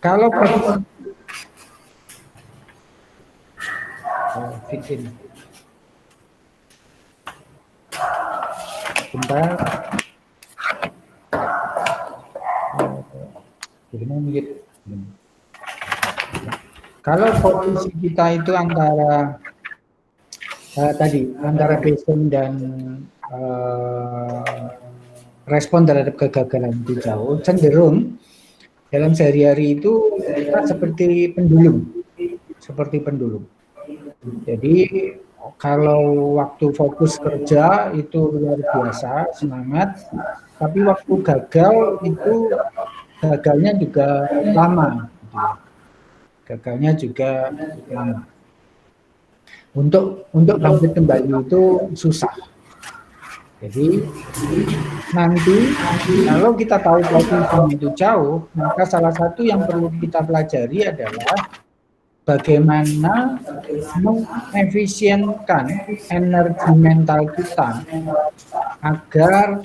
Kalau bikin bentar, kalau posisi kita itu antara antara passion dan respon terhadap kegagalan itu jauh, cenderung dalam sehari-hari itu kita seperti pendulum. Jadi kalau waktu fokus kerja itu luar biasa, semangat, tapi waktu gagal itu gagalnya juga lama. Gagalnya juga lama. Untuk bangkit kembali itu susah. Jadi nanti kalau kita tahu posisinya itu jauh, maka salah satu yang perlu kita pelajari adalah bagaimana mengefisienkan energi mental kita agar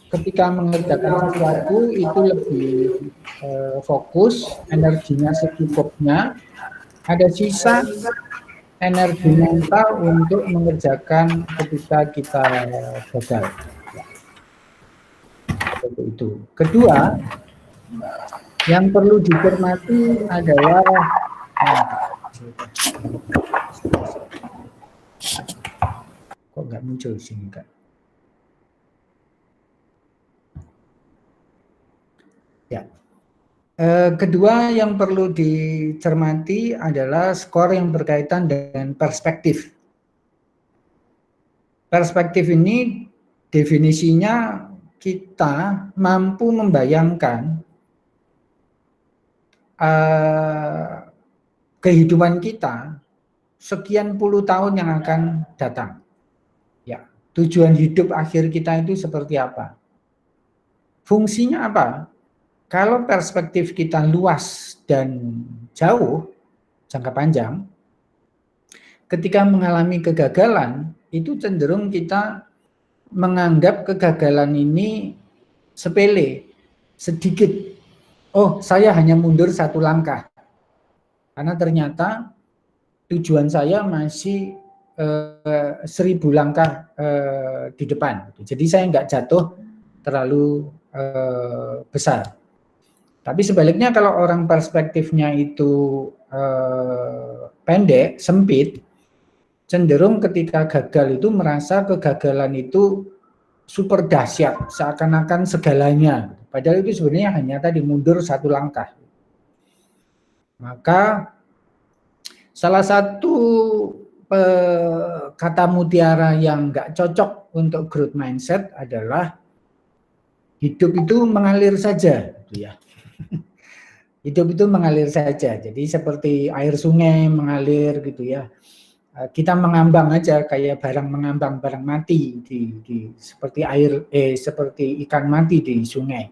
ketika mengerjakan sesuatu itu lebih fokus, energinya secukupnya, ada sisa energi mental untuk mengerjakan ketika kita gagal. Seperti itu. Kedua, yang perlu dicermati adalah kok nggak muncul sini kan? Ya. Kedua yang perlu dicermati adalah skor yang berkaitan dengan perspektif. Perspektif ini definisinya kita mampu membayangkan kehidupan kita sekian puluh tahun yang akan datang. Ya, tujuan hidup akhir kita itu seperti apa? Fungsinya apa? Kalau perspektif kita luas dan jauh, jangka panjang, ketika mengalami kegagalan, itu cenderung kita menganggap kegagalan ini sepele, sedikit. Oh, saya hanya mundur satu langkah. Karena ternyata tujuan saya masih 1000 langkah di depan. Jadi saya nggak jatuh terlalu besar. Tapi sebaliknya kalau orang perspektifnya itu pendek, sempit, cenderung ketika gagal itu merasa kegagalan itu super dahsyat, seakan-akan segalanya. Padahal itu sebenarnya hanya tadi mundur satu langkah. Maka salah satu kata mutiara yang nggak cocok untuk growth mindset adalah hidup itu mengalir saja, gitu ya. Hidup itu mengalir saja. Jadi seperti air sungai mengalir gitu ya. Kita mengambang aja kayak barang mengambang, barang mati di seperti air seperti ikan mati di sungai.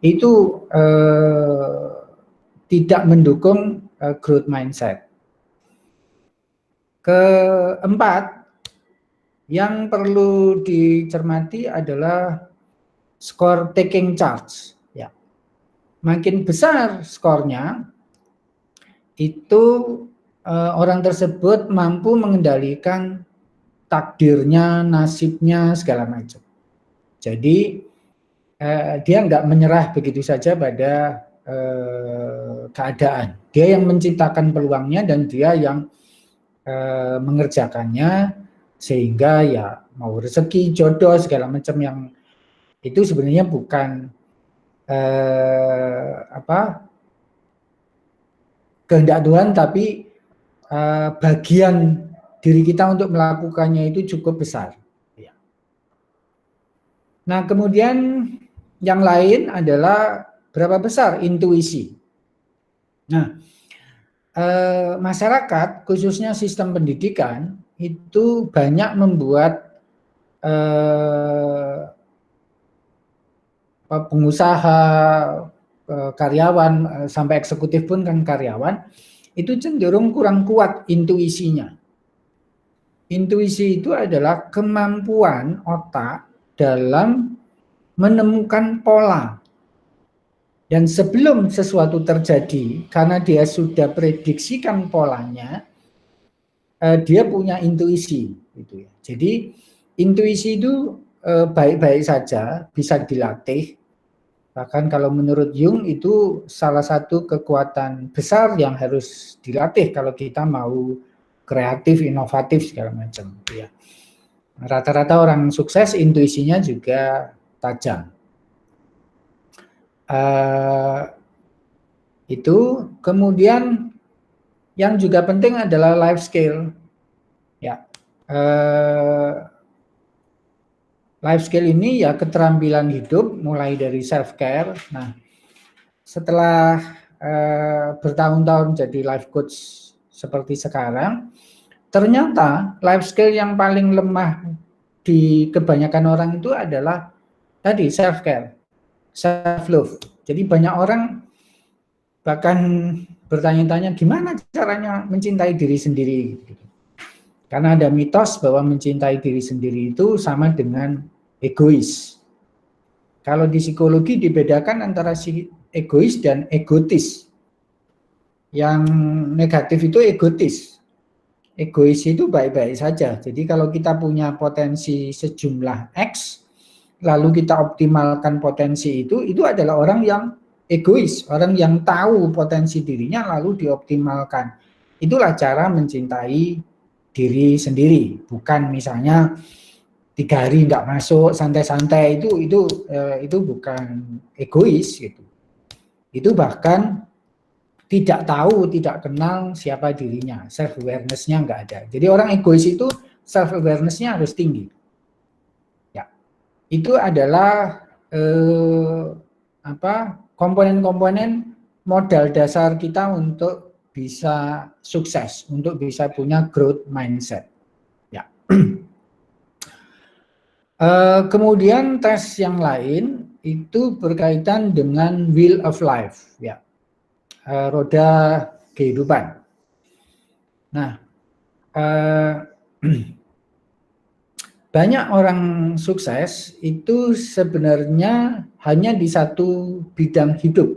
Itu tidak mendukung growth mindset. Keempat, yang perlu dicermati adalah skor taking charge. Ya. Makin besar skornya, itu orang tersebut mampu mengendalikan takdirnya, nasibnya, segala macam. Jadi dia nggak menyerah begitu saja pada keadaan. Dia yang menciptakan peluangnya dan dia yang mengerjakannya, sehingga ya mau rezeki, jodoh, segala macam yang itu sebenarnya bukan kehendak Tuhan, tapi bagian diri kita untuk melakukannya itu cukup besar. Nah, kemudian yang lain adalah berapa besar intuisi. Nah, masyarakat, khususnya sistem pendidikan, itu banyak membuat pengusaha, karyawan, sampai eksekutif pun kan karyawan, itu cenderung kurang kuat intuisinya. Intuisi itu adalah kemampuan otak dalam menemukan pola. Dan sebelum sesuatu terjadi, karena dia sudah prediksikan polanya, dia punya intuisi. Gitu ya. Jadi intuisi itu baik-baik saja, bisa dilatih. Bahkan kalau menurut Jung itu salah satu kekuatan besar yang harus dilatih kalau kita mau kreatif, inovatif segala macam. Ya. Rata-rata orang sukses intuisinya juga tajam. Itu kemudian yang juga penting adalah life skill. Ya, life skill ini ya keterampilan hidup mulai dari self care. Nah, setelah bertahun-tahun jadi life coach seperti sekarang, ternyata life skill yang paling lemah di kebanyakan orang itu adalah tadi self care, self love. Jadi banyak orang bahkan bertanya-tanya gimana caranya mencintai diri sendiri. Karena ada mitos bahwa mencintai diri sendiri itu sama dengan egois. Kalau di psikologi dibedakan antara egois dan egotis. Yang negatif itu egotis. Egois itu baik-baik saja. Jadi kalau kita punya potensi sejumlah X, lalu kita optimalkan potensi itu adalah orang yang egois, orang yang tahu potensi dirinya lalu dioptimalkan. Itulah cara mencintai diri sendiri, bukan misalnya 3 hari nggak masuk santai-santai, itu bukan egois gitu. Itu bahkan tidak tahu, tidak kenal siapa dirinya, self awareness-nya nggak ada. Jadi orang egois itu self awareness-nya harus tinggi. Ya, itu adalah komponen-komponen modal dasar kita untuk bisa sukses, untuk bisa punya growth mindset. Ya. Kemudian tes yang lain itu berkaitan dengan wheel of life, ya, roda kehidupan. Nah, banyak orang sukses itu sebenarnya hanya di satu bidang hidup.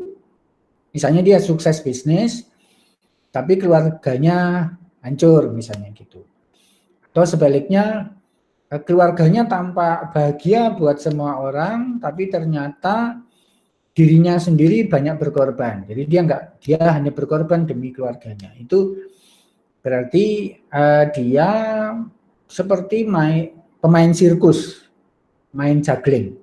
Misalnya dia sukses bisnis, tapi keluarganya hancur misalnya gitu. Atau sebaliknya keluarganya tampak bahagia buat semua orang, tapi ternyata dirinya sendiri banyak berkorban. Jadi dia hanya berkorban demi keluarganya. Itu berarti dia seperti pemain sirkus, main juggling.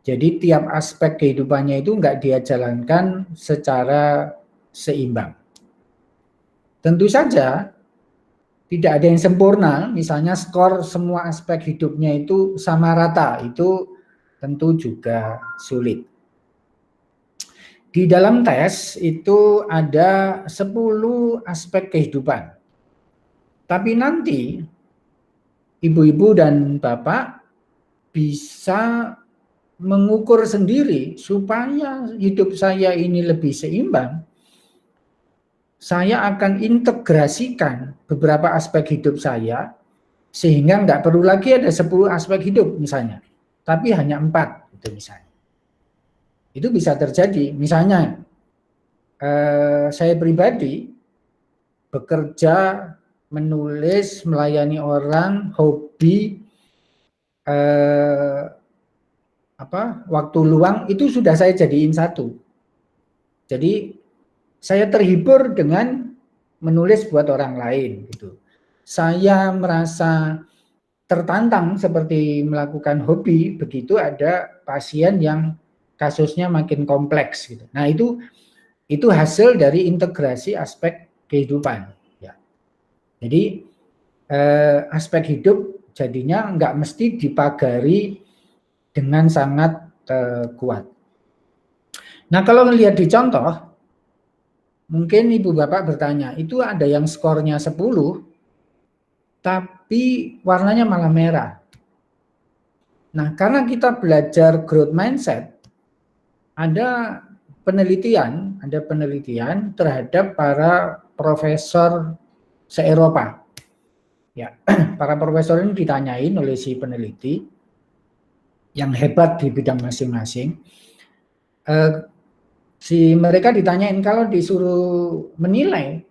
Jadi tiap aspek kehidupannya itu nggak dia jalankan secara seimbang. Tentu saja tidak ada yang sempurna, misalnya skor semua aspek hidupnya itu sama rata, itu tentu juga sulit. Di dalam tes itu ada 10 aspek kehidupan. Tapi nanti ibu-ibu dan bapak bisa mengukur sendiri supaya hidup saya ini lebih seimbang. Saya akan integrasikan beberapa aspek hidup saya sehingga nggak perlu lagi ada 10 aspek hidup misalnya, tapi hanya 4 itu misalnya. Itu bisa terjadi. Misalnya saya pribadi bekerja, menulis, melayani orang, hobi, waktu luang itu sudah saya jadiin satu. Jadi saya terhibur dengan menulis buat orang lain gitu. Saya merasa tertantang seperti melakukan hobi, begitu ada pasien yang kasusnya makin kompleks gitu. Nah, itu hasil dari integrasi aspek kehidupan ya. Jadi aspek hidup jadinya nggak mesti dipagari dengan sangat kuat. Nah, kalau melihat di contoh, mungkin ibu bapak bertanya, itu ada yang skornya 10, tapi warnanya malah merah. Nah, karena kita belajar growth mindset, ada penelitian terhadap para profesor se-Eropa. Ya, para profesor ini ditanyain oleh si peneliti, yang hebat di bidang masing-masing. Si mereka ditanyain kalau disuruh menilai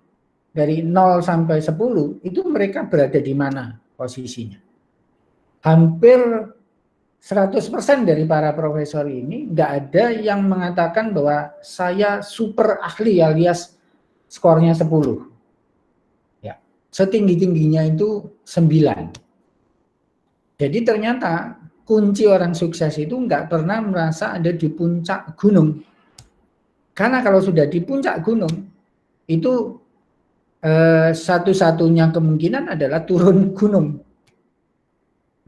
dari 0 sampai 10, itu mereka berada di mana posisinya. Hampir 100% dari para profesor ini nggak ada yang mengatakan bahwa saya super ahli alias skornya 10. Ya, setinggi-tingginya itu 9. Jadi ternyata kunci orang sukses itu nggak pernah merasa ada di puncak gunung. Karena kalau sudah di puncak gunung, itu satu-satunya kemungkinan adalah turun gunung.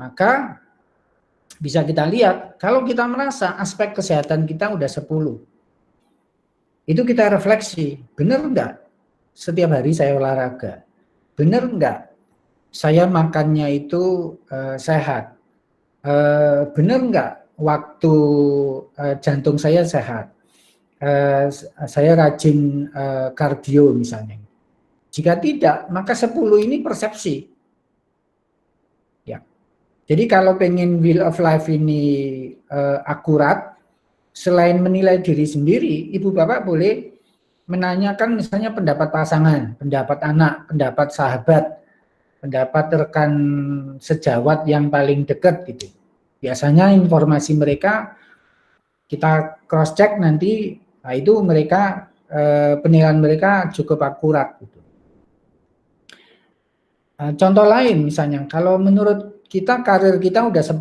Maka bisa kita lihat, kalau kita merasa aspek kesehatan kita udah 10, itu kita refleksi, benar enggak setiap hari saya olahraga? Benar enggak saya makannya itu sehat? Benar enggak waktu jantung saya sehat? Saya rajin kardio misalnya. Jika tidak, maka 10 ini persepsi. Ya. Jadi kalau pengen will of life ini akurat, selain menilai diri sendiri, ibu bapak boleh menanyakan misalnya pendapat pasangan, pendapat anak, pendapat sahabat, pendapat rekan sejawat yang paling dekat gitu. Biasanya informasi mereka kita cross check nanti, nah itu mereka penilaian mereka cukup akurat gitu. Contoh lain misalnya, kalau menurut kita karir kita udah 10,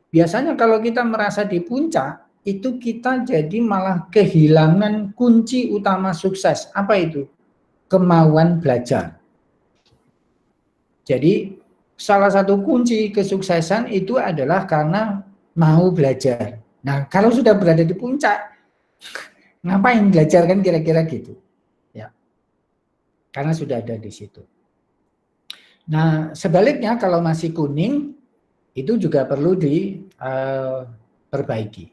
biasanya kalau kita merasa di puncak, itu kita jadi malah kehilangan kunci utama sukses. Apa itu? Kemauan belajar. Jadi salah satu kunci kesuksesan itu adalah karena mau belajar. Nah, kalau sudah berada di puncak, ngapain belajar kan kira-kira gitu. Ya. Karena sudah ada di situ. Nah, sebaliknya kalau masih kuning, itu juga perlu diperbaiki.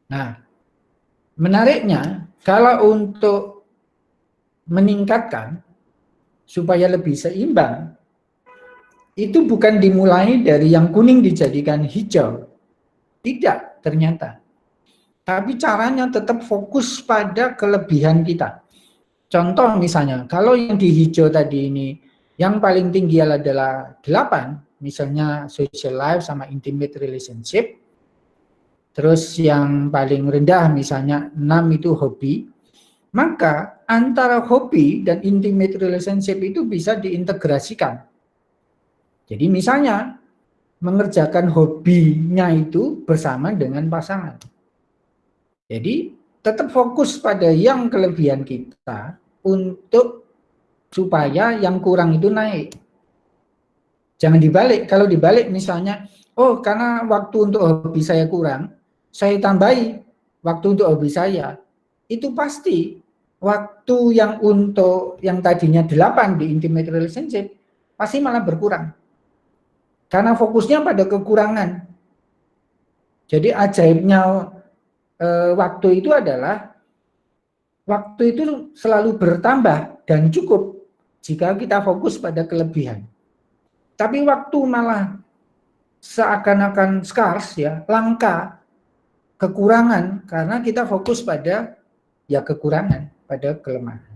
Nah, menariknya, kalau untuk meningkatkan supaya lebih seimbang, itu bukan dimulai dari yang kuning dijadikan hijau. Tidak, ternyata. Tapi caranya tetap fokus pada kelebihan kita. Contoh misalnya, kalau yang di hijau tadi ini, yang paling tinggi adalah 8, misalnya social life sama intimate relationship. Terus yang paling rendah misalnya 6 itu hobi. Maka antara hobi dan intimate relationship itu bisa diintegrasikan. Jadi misalnya mengerjakan hobinya itu bersama dengan pasangan. Jadi tetap fokus pada yang kelebihan kita untuk supaya yang kurang itu naik. Jangan dibalik. Kalau dibalik misalnya, oh karena waktu untuk hobi saya kurang, saya tambahi waktu untuk hobi saya. Itu pasti waktu yang untuk yang tadinya 8 di intimate relationship pasti malah berkurang. Karena fokusnya pada kekurangan. Jadi ajaibnya waktu itu adalah waktu itu selalu bertambah dan cukup jika kita fokus pada kelebihan. Tapi waktu malah seakan-akan scarce ya, langka, kekurangan karena kita fokus pada ya kekurangan, pada kelemahan.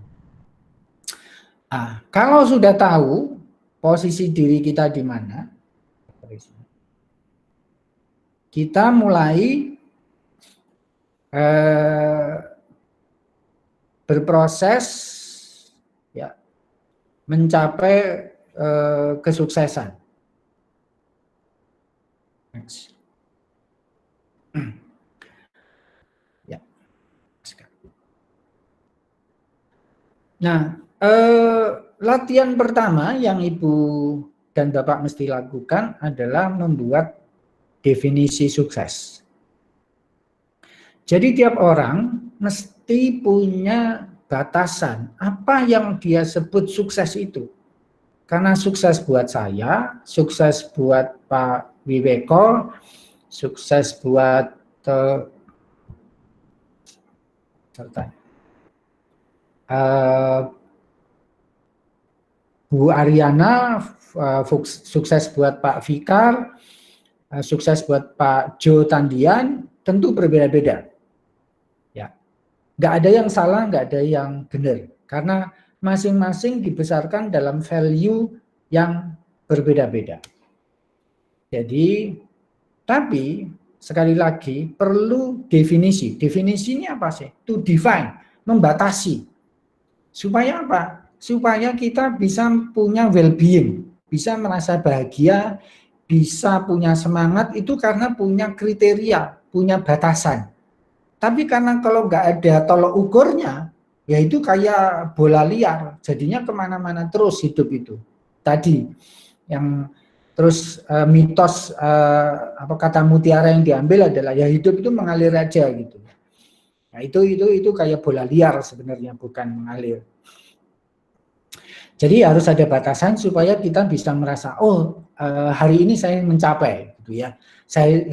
Nah, kalau sudah tahu posisi diri kita di mana, kita mulai berproses ya mencapai kesuksesan. Next. Ya. Nah, latihan pertama yang Ibu dan Bapak mesti lakukan adalah membuat definisi sukses. Jadi tiap orang mesti punya batasan apa yang dia sebut sukses itu. Karena sukses buat saya, sukses buat Pak Wiweko, sukses buat Bu Ariana, sukses buat Pak Fikar, sukses buat Pak Jo Tandian tentu berbeda-beda. Ya, nggak ada yang salah, nggak ada yang benar, karena masing-masing dibesarkan dalam value yang berbeda-beda. Jadi, tapi sekali lagi perlu definisi. Definisinya apa sih? To define, membatasi. Supaya apa? Supaya kita bisa punya well-being, bisa merasa bahagia, bisa punya semangat, itu karena punya kriteria, punya batasan. Tapi karena kalau nggak ada tolok ukurnya, ya itu kayak bola liar, jadinya kemana-mana terus hidup itu. Tadi yang terus mitos apa kata mutiara yang diambil adalah ya hidup itu mengalir aja gitu. Nah, itu kayak bola liar sebenarnya, bukan mengalir. Jadi harus ada batasan supaya kita bisa merasa hari ini saya mencapai gitu ya.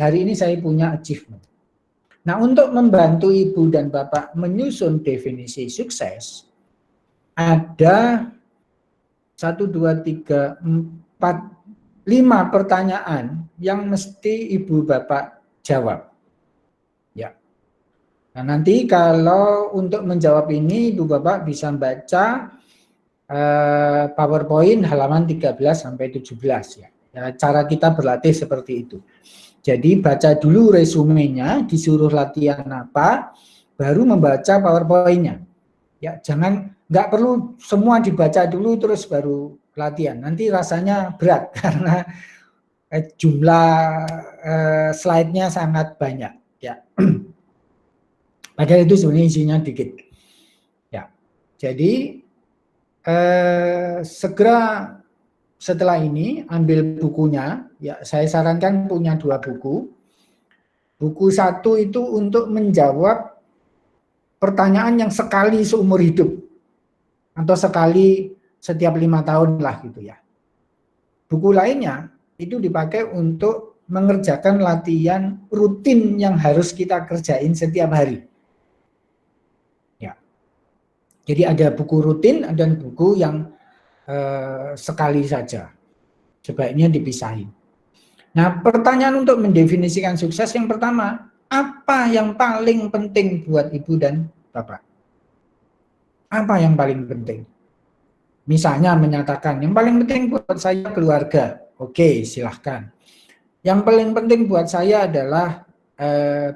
Hari ini saya punya achievement. Nah, untuk membantu Ibu dan Bapak menyusun definisi sukses, ada 1, 2, 3, 4, 5 pertanyaan yang mesti Ibu Bapak jawab. Ya. Nah, nanti kalau untuk menjawab ini Ibu Bapak bisa baca PowerPoint halaman 13 sampai 17 ya. Cara kita berlatih seperti itu. Jadi baca dulu resumenya, disuruh latihan apa, baru membaca PowerPoint-nya. Ya, nggak perlu semua dibaca dulu terus baru latihan. Nanti rasanya berat karena jumlah slide-nya sangat banyak. Ya, padahal itu sebenarnya isinya dikit. Ya, jadi segera setelah ini ambil bukunya. Ya, saya sarankan punya 2 buku. Buku 1 itu untuk menjawab pertanyaan yang sekali seumur hidup atau sekali setiap 5 tahun lah gitu ya. Buku lainnya itu dipakai untuk mengerjakan latihan rutin yang harus kita kerjain setiap hari. Ya. Jadi ada buku rutin dan buku yang sekali saja. Sebaiknya dipisahin. Nah, pertanyaan untuk mendefinisikan sukses yang pertama, apa yang paling penting buat Ibu dan Bapak? Apa yang paling penting? Misalnya menyatakan, yang paling penting buat saya keluarga. Oke, silahkan. Yang paling penting buat saya adalah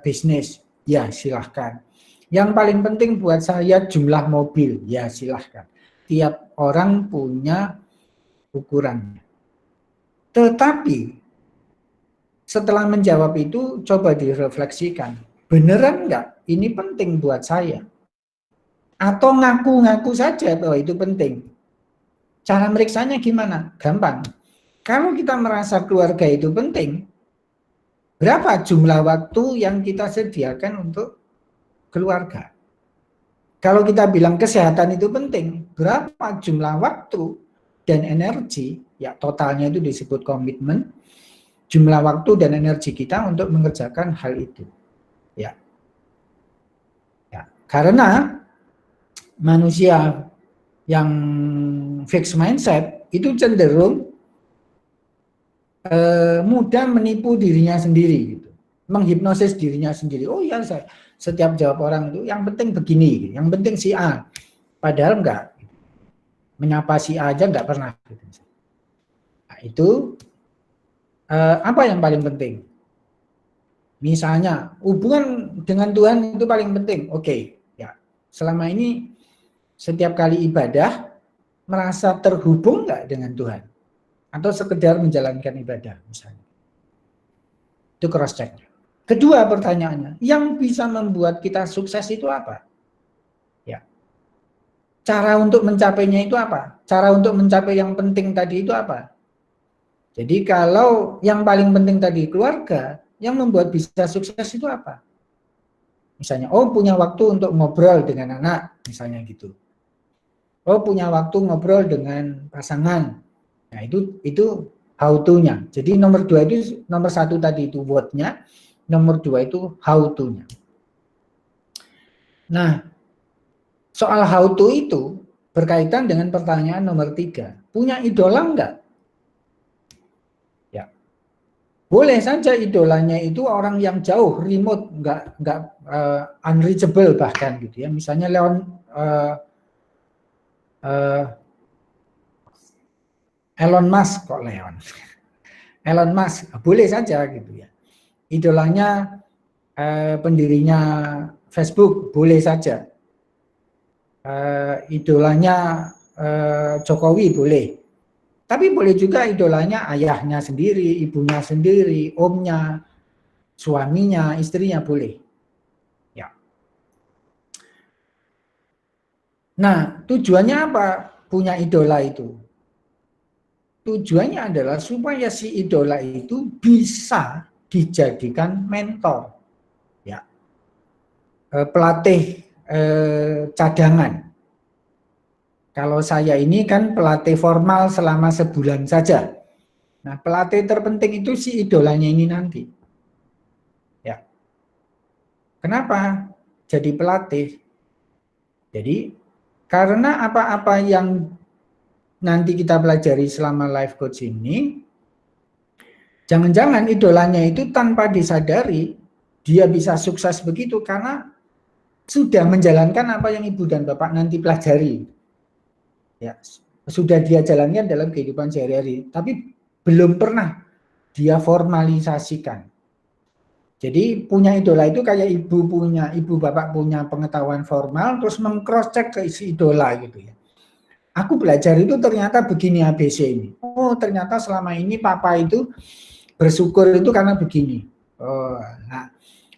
bisnis. Ya, silahkan. Yang paling penting buat saya jumlah mobil. Ya, silahkan. Tiap orang punya ukurannya. Tetapi setelah menjawab itu, coba direfleksikan. Beneran nggak ini penting buat saya? Atau ngaku-ngaku saja bahwa itu penting? Cara meriksanya gimana? Gampang. Kalau kita merasa keluarga itu penting, berapa jumlah waktu yang kita sediakan untuk keluarga? Kalau kita bilang kesehatan itu penting, berapa jumlah waktu dan energi, ya totalnya itu disebut komitmen, jumlah waktu dan energi kita untuk mengerjakan hal itu. Ya. Ya, karena manusia yang fixed mindset itu cenderung mudah menipu dirinya sendiri gitu. Menghipnosis dirinya sendiri. Oh ya, saya setiap jawab orang itu yang penting begini, yang penting si A. Padahal enggak. Menyapa si A aja enggak pernah. Nah, itu apa yang paling penting? Misalnya hubungan dengan Tuhan itu paling penting. Oke, ya. Selama ini setiap kali ibadah merasa terhubung enggak dengan Tuhan? Atau sekedar menjalankan ibadah misalnya. Itu cross check. Kedua pertanyaannya, yang bisa membuat kita sukses itu apa? Ya. Cara untuk mencapainya itu apa? Cara untuk mencapai yang penting tadi itu apa? Jadi kalau yang paling penting tadi keluarga, yang membuat bisa sukses itu apa? Misalnya, punya waktu untuk ngobrol dengan anak, misalnya gitu. Punya waktu ngobrol dengan pasangan. Nah, itu how to-nya. Jadi nomor 2 itu, nomor 1 tadi itu what-nya, nomor 2 itu how to-nya. Nah, soal how to itu berkaitan dengan pertanyaan nomor 3. Punya idola enggak? Ya. Boleh saja idolanya itu orang yang jauh, remote, nggak unreachable bahkan gitu ya. Misalnya Elon Musk kok Elon Musk boleh saja gitu ya. Idolanya pendirinya Facebook boleh saja. Idolanya Jokowi boleh. Tapi boleh juga idolanya ayahnya sendiri, ibunya sendiri, omnya, suaminya, istrinya boleh. Ya. Nah, tujuannya apa punya idola itu? Tujuannya adalah supaya si idola itu bisa dijadikan mentor, ya, pelatih cadangan. Kalau saya ini kan pelatih formal selama sebulan saja. Nah, pelatih terpenting itu si idolanya ini nanti. Ya. Kenapa jadi pelatih? Jadi karena apa-apa yang nanti kita pelajari selama life coach ini, jangan-jangan idolanya itu tanpa disadari dia bisa sukses begitu karena sudah menjalankan apa yang ibu dan bapak nanti pelajari. Ya, sudah dia jalankan dalam kehidupan sehari-hari, tapi belum pernah dia formalisasikan. Jadi punya idola itu kayak ibu bapak punya pengetahuan formal, terus meng-cross check ke isi idola gitu ya. Aku belajar itu ternyata begini ABC ini. Oh ternyata selama ini papa itu bersyukur itu karena begini. Oh, nah,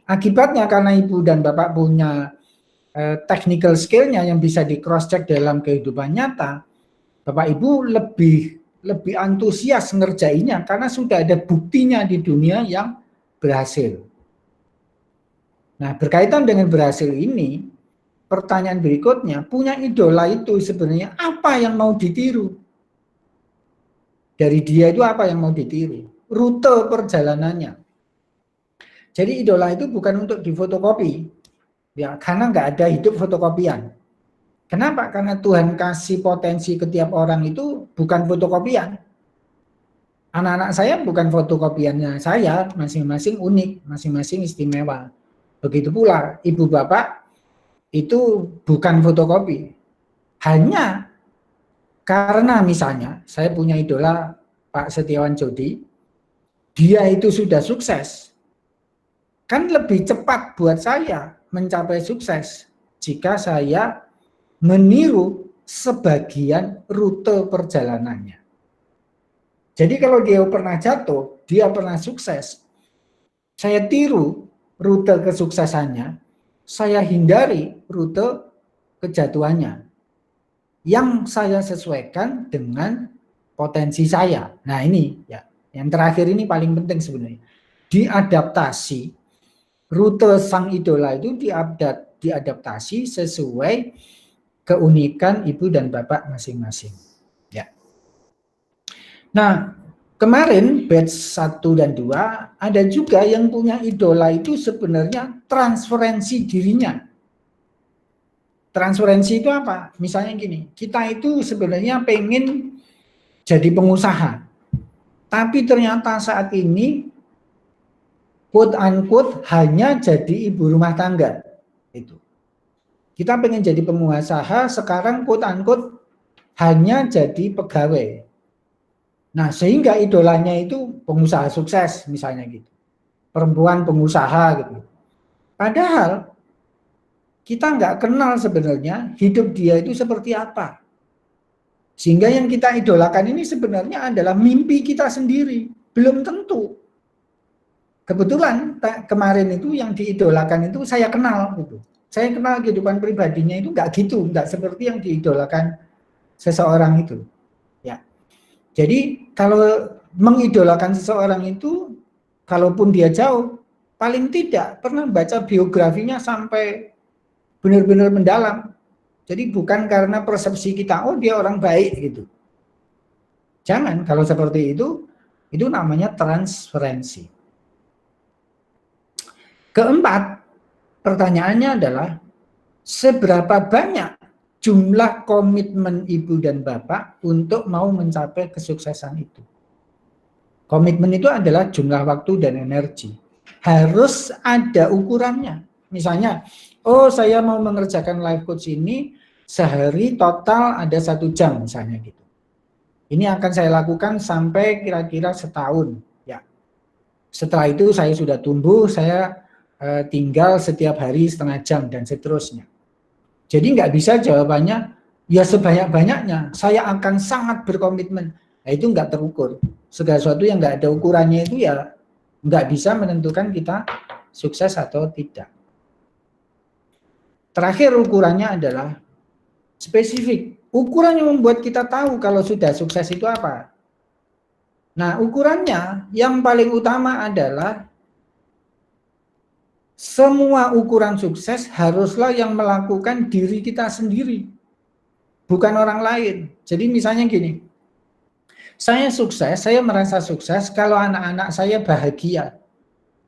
akibatnya karena ibu dan bapak punya technical skill-nya yang bisa di cross check dalam kehidupan nyata, bapak ibu lebih antusias ngerjainnya karena sudah ada buktinya di dunia yang berhasil. Nah, berkaitan dengan berhasil ini, pertanyaan berikutnya, punya idola itu sebenarnya apa yang mau ditiru? Dari dia itu apa yang mau ditiru? Rute perjalanannya. Jadi idola itu bukan untuk difotokopi, ya, karena nggak ada hidup fotokopian. Kenapa? Karena Tuhan kasih potensi ke tiap orang itu bukan fotokopian. Anak-anak saya bukan fotokopiannya saya, masing-masing unik, masing-masing istimewa. Begitu pula ibu bapak itu bukan fotokopi. Hanya karena misalnya saya punya idola Pak Setiawan Jodi, dia itu sudah sukses. Kan lebih cepat buat saya mencapai sukses jika saya meniru sebagian rute perjalanannya. Jadi kalau dia pernah jatuh, dia pernah sukses, saya tiru rute kesuksesannya, saya hindari rute kejatuhannya yang saya sesuaikan dengan potensi saya. Nah ini ya, yang terakhir ini paling penting sebenarnya. Diadaptasi rute sang idola itu diadaptasi sesuai keunikan ibu dan bapak masing-masing. Ya. Nah, kemarin batch 1 dan 2 ada juga yang punya idola itu sebenarnya transferensi dirinya. Transferensi itu apa? Misalnya gini, kita itu sebenarnya pengen jadi pengusaha. Tapi ternyata saat ini quote unquote hanya jadi ibu rumah tangga. Itu. Kita pengen jadi pengusaha, sekarang quote unquote hanya jadi pegawai. Nah, sehingga idolanya itu pengusaha sukses misalnya gitu. Perempuan pengusaha gitu. Padahal kita nggak kenal sebenarnya hidup dia itu seperti apa. Sehingga yang kita idolakan ini sebenarnya adalah mimpi kita sendiri. Belum tentu. Kebetulan kemarin itu yang diidolakan itu saya kenal gitu. Saya kenal kehidupan pribadinya itu nggak gitu, nggak seperti yang diidolakan seseorang itu. Ya. Jadi kalau mengidolakan seseorang itu, kalaupun dia jauh, paling tidak pernah baca biografinya sampai benar-benar mendalam. Jadi bukan karena persepsi kita, oh dia orang baik gitu. Jangan, kalau seperti itu namanya transferensi. Keempat, pertanyaannya adalah seberapa banyak jumlah komitmen ibu dan bapak untuk mau mencapai kesuksesan itu. Komitmen itu adalah jumlah waktu dan energi. Harus ada ukurannya. Misalnya, oh saya mau mengerjakan life coach ini sehari total ada 1 jam misalnya gitu. Ini akan saya lakukan sampai kira-kira setahun. Ya. Setelah itu saya sudah tumbuh, saya tinggal setiap hari setengah jam dan seterusnya. Jadi nggak bisa jawabannya ya sebanyak-banyaknya. Saya akan sangat berkomitmen. Nah, itu nggak terukur. Segala sesuatu yang nggak ada ukurannya itu ya nggak bisa menentukan kita sukses atau tidak. Terakhir ukurannya adalah spesifik. Ukuran yang membuat kita tahu kalau sudah sukses itu apa. Nah, ukurannya yang paling utama adalah semua ukuran sukses haruslah yang melakukan diri kita sendiri, bukan orang lain. Jadi misalnya gini, saya sukses, saya merasa sukses kalau anak-anak saya bahagia.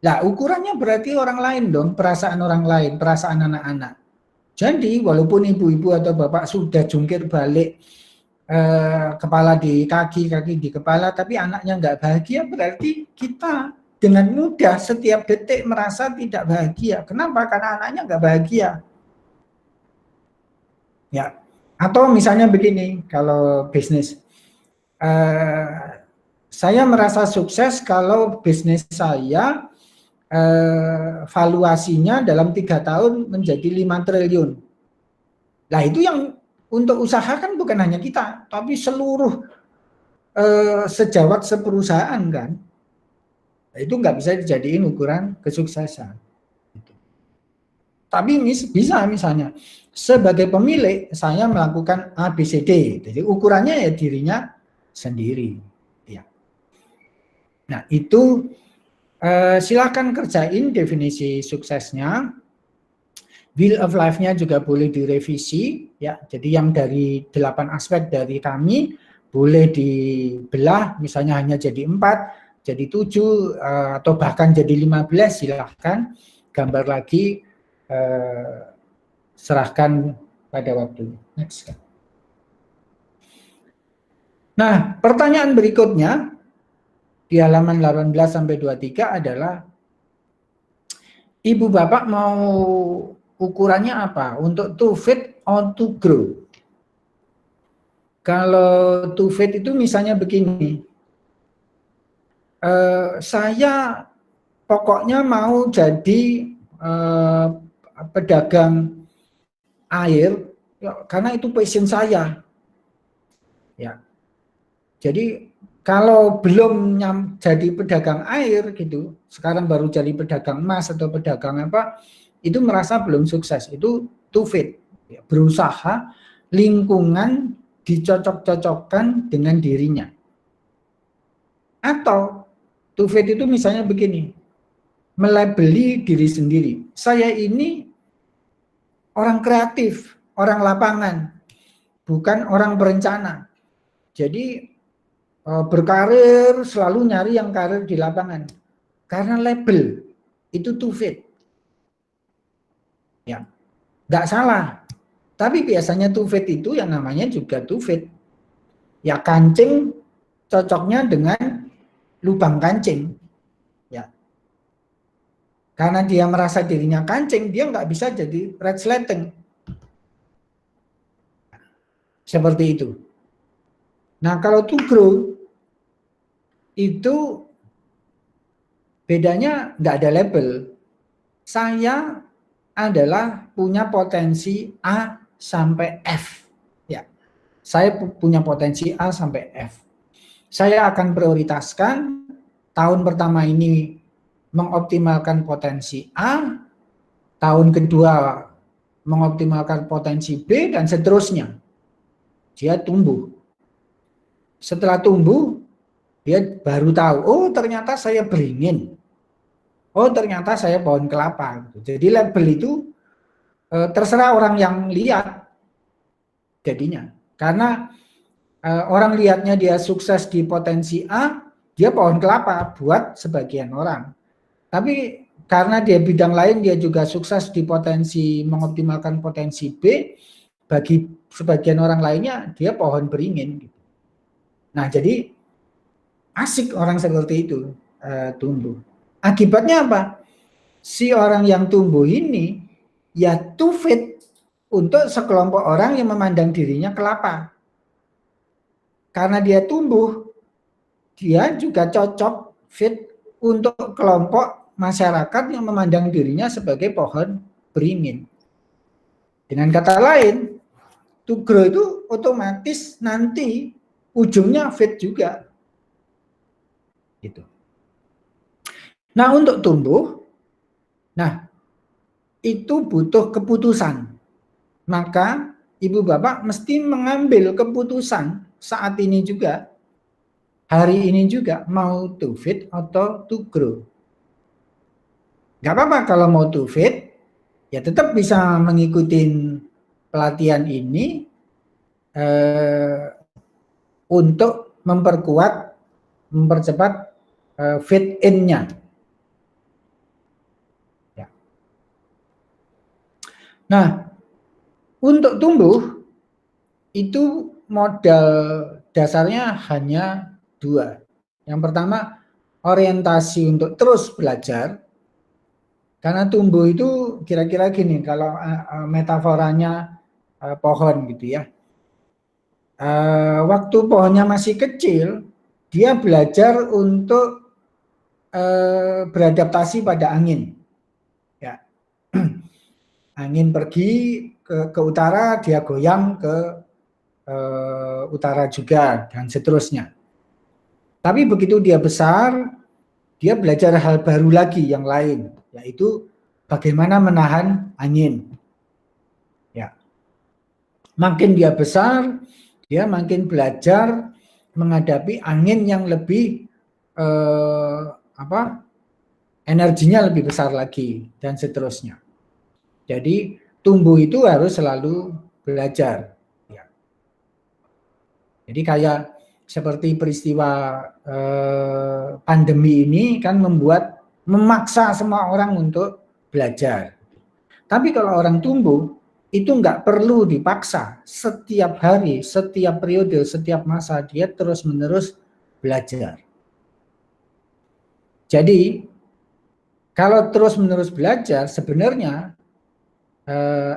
Nah, ukurannya berarti orang lain dong, perasaan orang lain, perasaan anak-anak. Jadi walaupun ibu-ibu atau bapak sudah jungkir balik kepala di kaki, kaki di kepala, tapi anaknya nggak bahagia, berarti kita dengan mudah setiap detik merasa tidak bahagia. Kenapa? Karena anaknya nggak bahagia. Ya. Atau misalnya begini, kalau bisnis, saya merasa sukses kalau bisnis saya valuasinya dalam 3 tahun menjadi 5 triliun. Nah itu yang untuk usaha kan bukan hanya kita, tapi seluruh sejawat seperusahaan kan. Nah, itu nggak bisa dijadiin ukuran kesuksesan. Tapi bisa misalnya, sebagai pemilik saya melakukan ABCD, jadi ukurannya ya dirinya sendiri. Ya. Nah itu silakan kerjain definisi suksesnya. Wheel of Life-nya juga boleh direvisi, ya. Jadi yang dari 8 aspek dari kami boleh dibelah, misalnya hanya jadi 4, jadi 7, atau bahkan jadi 15, silahkan. Gambar lagi, serahkan pada waktunya. Next. Nah, pertanyaan berikutnya di halaman 18-23 adalah, Ibu Bapak mau ukurannya apa? Untuk to fit or to grow? Kalau to fit itu misalnya begini, saya pokoknya mau jadi pedagang air, karena itu passion saya. Ya, jadi kalau belum jadi pedagang air gitu, sekarang baru jadi pedagang emas atau pedagang apa, itu merasa belum sukses. Itu to fit, ya, berusaha lingkungan dicocok-cocokkan dengan dirinya. Atau to fit itu misalnya begini, melabeli diri sendiri. Saya ini orang kreatif, orang lapangan, bukan orang berencana. Jadi berkarir selalu nyari yang karir di lapangan. Karena label itu to fit. Ya, nggak salah. Tapi biasanya to fit itu yang namanya juga to fit. Ya kancing cocoknya dengan lubang kancing. Ya. Karena dia merasa dirinya kancing, dia nggak bisa jadi red slating. Seperti itu. Nah, kalau to grow itu bedanya nggak ada label. Saya adalah punya potensi A sampai F. Ya, saya punya potensi A sampai F. Saya akan prioritaskan tahun pertama ini mengoptimalkan potensi A, tahun kedua mengoptimalkan potensi B, dan seterusnya. Dia tumbuh. Setelah tumbuh, dia baru tahu, oh ternyata saya beringin. Oh ternyata saya pohon kelapa. Jadi label itu terserah orang yang lihat jadinya. Karena orang lihatnya dia sukses di potensi A, dia pohon kelapa buat sebagian orang. Tapi karena dia bidang lain dia juga sukses di potensi mengoptimalkan potensi B, bagi sebagian orang lainnya dia pohon beringin. Nah jadi Asik orang seperti itu tumbuh. Akibatnya apa? Si orang yang tumbuh ini ya too fit untuk sekelompok orang yang memandang dirinya kelapa. Karena dia tumbuh, dia juga cocok fit untuk kelompok masyarakat yang memandang dirinya sebagai pohon beringin. Dengan kata lain, to grow itu otomatis nanti ujungnya fit juga. Gitu. Nah, untuk tumbuh, itu butuh keputusan. Maka ibu bapak mesti mengambil keputusan saat ini juga, hari ini juga, mau to fit atau to grow. Gak apa-apa kalau mau to fit, ya tetap bisa mengikuti pelatihan ini untuk mempercepat fit in-nya. Ya. Nah, untuk tumbuh itu modal dasarnya hanya 2. Yang pertama, orientasi untuk terus belajar. Karena tumbuh itu kira-kira gini, kalau metaforanya pohon gitu ya. Waktu pohonnya masih kecil, dia belajar untuk beradaptasi pada angin. Ya. Angin pergi ke utara, dia goyang ke utara juga, dan seterusnya. Tapi begitu dia besar, dia belajar hal baru lagi yang lain, yaitu bagaimana menahan angin. Ya. Makin dia besar, dia makin belajar menghadapi angin yang lebih energinya lebih besar lagi, dan seterusnya. Jadi tumbuh itu harus selalu belajar. Ya. Jadi kayak seperti peristiwa pandemi ini kan memaksa semua orang untuk belajar. Tapi kalau orang tumbuh, itu nggak perlu dipaksa. Setiap hari, setiap periode, setiap masa, dia terus-menerus belajar. Jadi, kalau terus-menerus belajar, sebenarnya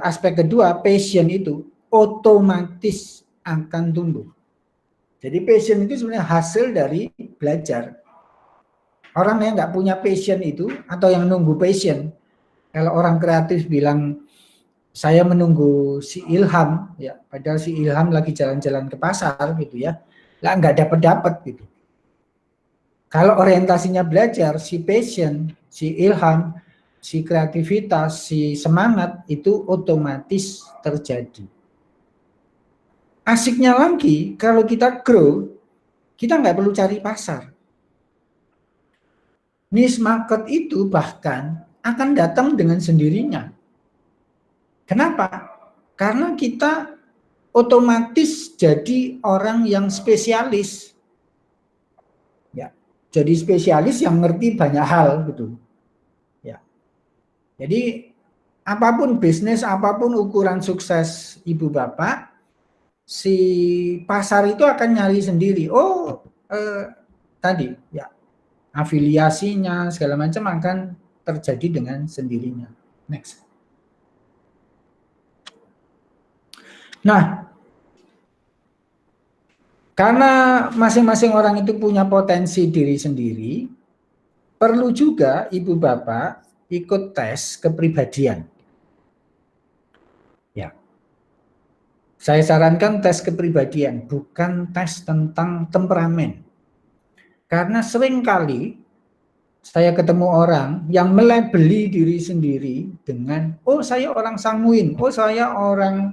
aspek kedua, passion itu otomatis akan tumbuh. Jadi passion itu sebenarnya hasil dari belajar. Orang yang nggak punya passion itu, atau yang nunggu passion, kalau orang kreatif bilang, saya menunggu si Ilham, ya, padahal si Ilham lagi jalan-jalan ke pasar gitu ya, lah nggak dapat gitu. Kalau orientasinya belajar, si passion, si ilham, si kreativitas, si semangat itu otomatis terjadi. Asiknya lagi, kalau kita grow, kita nggak perlu cari pasar. Niche market itu bahkan akan datang dengan sendirinya. Kenapa? Karena kita otomatis jadi orang yang spesialis. Ya, jadi spesialis yang ngerti banyak hal gitu. Ya. Jadi apapun bisnis, apapun ukuran sukses ibu bapak, si pasar itu akan nyari sendiri. Tadi ya, afiliasinya segala macam akan terjadi dengan sendirinya. Next. Nah, karena masing-masing orang itu punya potensi diri sendiri, perlu juga ibu bapak ikut tes kepribadian. Ya. Saya sarankan tes kepribadian, bukan tes tentang temperamen. Karena seringkali saya ketemu orang yang melabeli diri sendiri dengan, oh saya orang sanguin, oh saya orang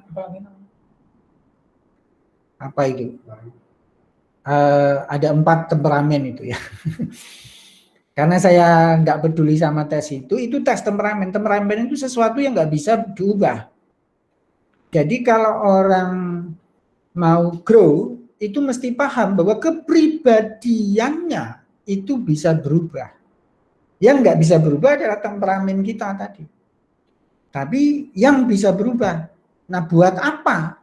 apa itu? Ada 4 temperamen itu ya. Karena saya nggak peduli sama tes itu tes temperamen. Temperamen itu sesuatu yang nggak bisa diubah. Jadi kalau orang mau grow, itu mesti paham bahwa kepribadiannya itu bisa berubah. Yang nggak bisa berubah adalah temperamen kita tadi. Tapi yang bisa berubah. Nah, buat apa?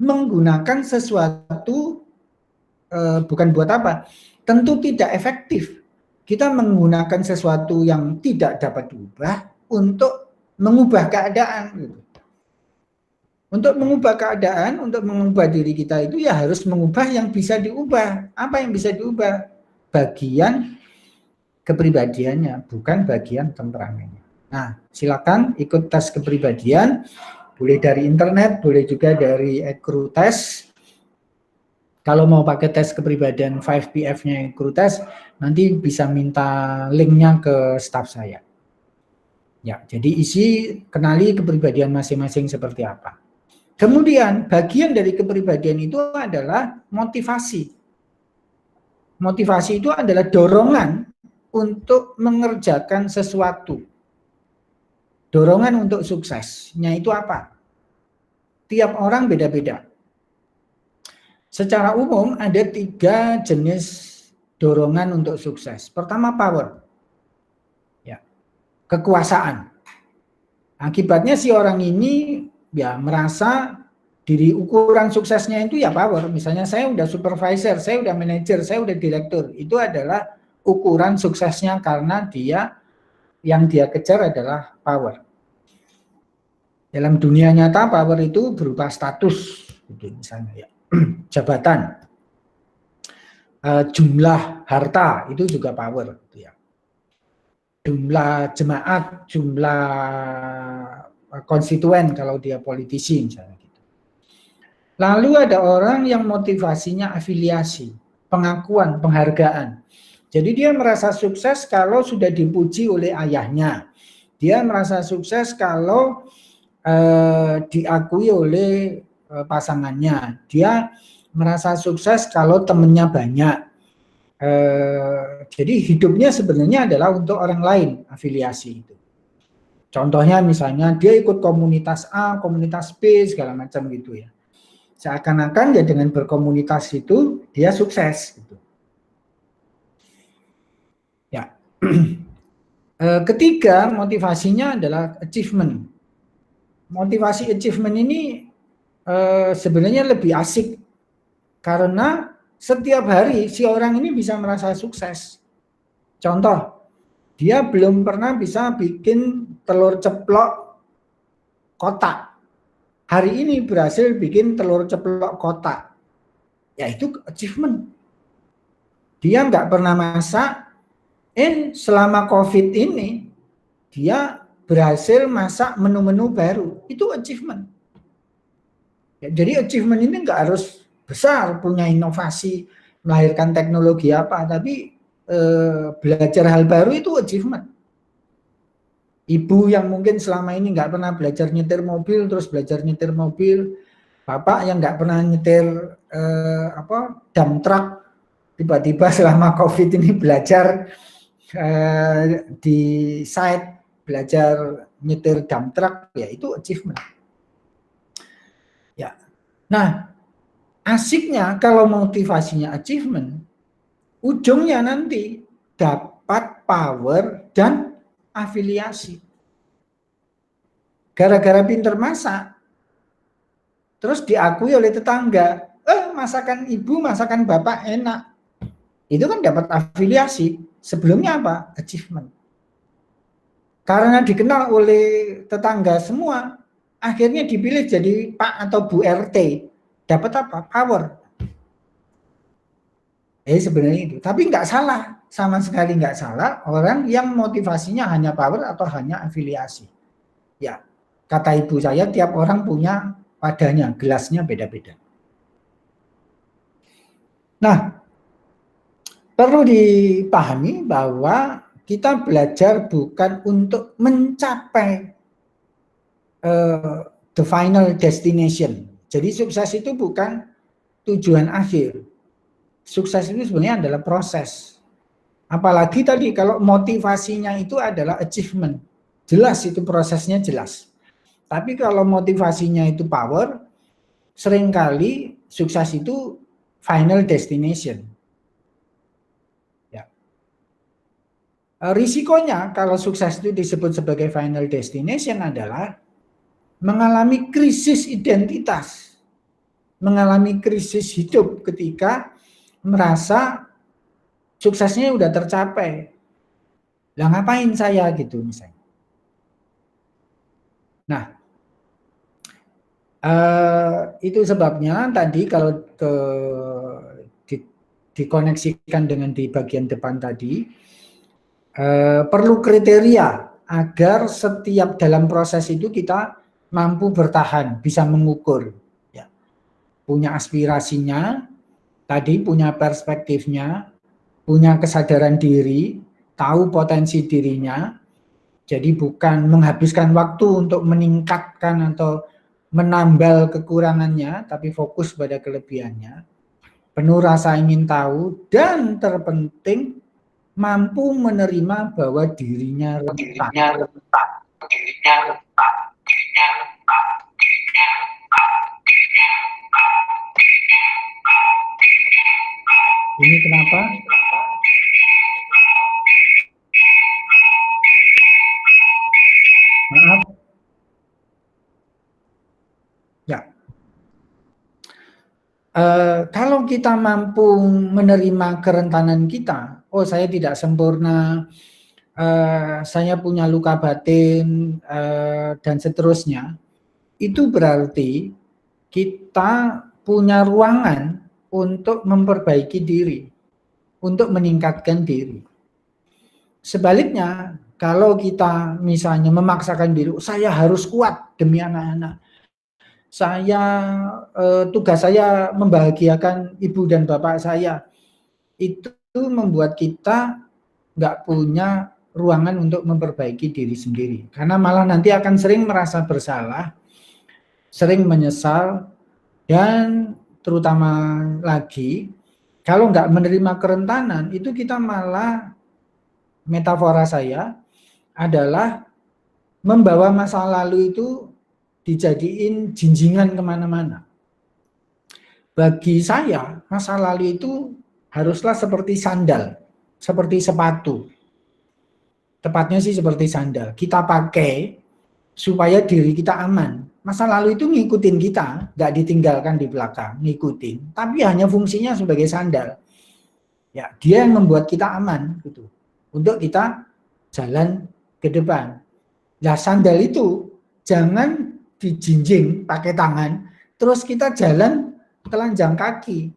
Menggunakan sesuatu, bukan buat apa? tentu tidak efektif. Kita menggunakan sesuatu yang tidak dapat diubah untuk mengubah keadaan. Gitu. Untuk mengubah keadaan, untuk mengubah diri kita itu ya harus mengubah yang bisa diubah. Apa yang bisa diubah? Bagian kepribadiannya, bukan bagian temperamennya. Nah, silakan ikut tes kepribadian, boleh dari internet, boleh juga dari ECRUTES. Kalau mau pakai tes kepribadian 5PF-nya ECRUTES, nanti bisa minta linknya ke staf saya. Ya, jadi isi kenali kepribadian masing-masing seperti apa. Kemudian bagian dari kepribadian itu adalah motivasi. Motivasi itu adalah dorongan untuk mengerjakan sesuatu. Dorongan untuk suksesnya itu apa? Tiap orang beda-beda. Secara umum ada 3 jenis dorongan untuk sukses. Pertama power. Ya. Kekuasaan. Akibatnya si orang ini ya merasa diri ukuran suksesnya itu ya power. Misalnya saya udah supervisor, saya udah manajer, saya udah direktur. Itu adalah ukuran suksesnya karena yang dia kejar adalah power. Dalam dunia nyata power itu berupa status, gitu misalnya ya. Jabatan, jumlah harta itu juga power, gitu ya. Jumlah jemaat, jumlah konstituen kalau dia politisi misalnya. Lalu ada orang yang motivasinya afiliasi, pengakuan, penghargaan. Jadi dia merasa sukses kalau sudah dipuji oleh ayahnya. Dia merasa sukses kalau diakui oleh pasangannya. Dia merasa sukses kalau temennya banyak. Jadi hidupnya sebenarnya adalah untuk orang lain, afiliasi itu. Contohnya misalnya dia ikut komunitas A, komunitas B, segala macam gitu ya. Seakan-akan ya dengan berkomunitas itu dia sukses gitu. Ya. Ketiga, motivasinya adalah achievement. Motivasi achievement ini sebenarnya lebih asik karena setiap hari si orang ini bisa merasa sukses. Contoh, dia belum pernah bisa bikin telur ceplok kotak. Hari ini berhasil bikin telur ceplok kotak. Ya itu achievement. Dia nggak pernah masak, selama COVID ini dia berhasil masak menu-menu baru. Itu achievement. Ya, jadi achievement ini nggak harus besar, punya inovasi, melahirkan teknologi apa, tapi belajar hal baru itu achievement. Ibu yang mungkin selama ini nggak pernah belajar nyetir mobil, terus belajar nyetir mobil. Bapak yang nggak pernah nyetir dump truck, tiba-tiba selama COVID ini belajar di site, belajar nyetir dump truck, ya itu achievement. Ya, nah asiknya kalau motivasinya achievement, ujungnya nanti dapat power dan afiliasi. Gara-gara pinter masak, terus diakui oleh tetangga, masakan ibu, masakan bapak enak. Itu kan dapat afiliasi. Sebelumnya apa? Achievement. Karena dikenal oleh tetangga semua, akhirnya dipilih jadi Pak atau Bu RT. Dapat apa? Power. Sebenarnya itu. Tapi nggak salah. Sama sekali nggak salah orang yang motivasinya hanya power atau hanya afiliasi. Ya, kata ibu saya, tiap orang punya padanya, gelasnya beda-beda. Nah, perlu dipahami bahwa kita belajar bukan untuk mencapai the final destination. Jadi sukses itu bukan tujuan akhir. Sukses itu sebenarnya adalah proses. Apalagi tadi kalau motivasinya itu adalah achievement. Jelas itu prosesnya jelas. Tapi kalau motivasinya itu power, seringkali sukses itu final destination. Ya. Risikonya kalau sukses itu disebut sebagai final destination adalah mengalami krisis identitas, mengalami krisis hidup ketika merasa suksesnya udah tercapai. Lah ngapain saya gitu misalnya. Nah, itu sebabnya tadi kalau dikoneksikan dengan di bagian depan tadi, perlu kriteria agar setiap dalam proses itu kita mampu bertahan, bisa mengukur, ya. Punya aspirasinya, tadi punya perspektifnya, punya kesadaran diri, tahu potensi dirinya, jadi bukan menghabiskan waktu untuk meningkatkan atau menambal kekurangannya, tapi fokus pada kelebihannya, penuh rasa ingin tahu, dan terpenting mampu menerima bahwa dirinya rentan. Ini kenapa? Maaf. Ya. Kalau kita mampu menerima kerentanan kita, oh saya tidak sempurna, saya punya luka batin, dan seterusnya, itu berarti kita punya ruangan untuk memperbaiki diri, untuk meningkatkan diri. Sebaliknya, kalau kita misalnya memaksakan diri, saya harus kuat demi anak-anak, tugas saya membahagiakan ibu dan bapak saya, itu membuat kita nggak punya ruangan untuk memperbaiki diri sendiri, karena malah nanti akan sering merasa bersalah, sering menyesal, dan terutama lagi kalau nggak menerima kerentanan itu kita malah, metafora saya adalah membawa masa lalu itu dijadiin jinjingan kemana-mana. Bagi saya, masa lalu itu haruslah seperti sandal, seperti sepatu. Tepatnya sih seperti sandal. Kita pakai supaya diri kita aman. Masa lalu itu ngikutin kita, nggak ditinggalkan di belakang, ngikutin. Tapi hanya fungsinya sebagai sandal. Ya, dia yang membuat kita aman, gitu. Untuk kita jalan ke depan. Nah, sandal itu jangan dijinjing pakai tangan, terus kita jalan telanjang kaki.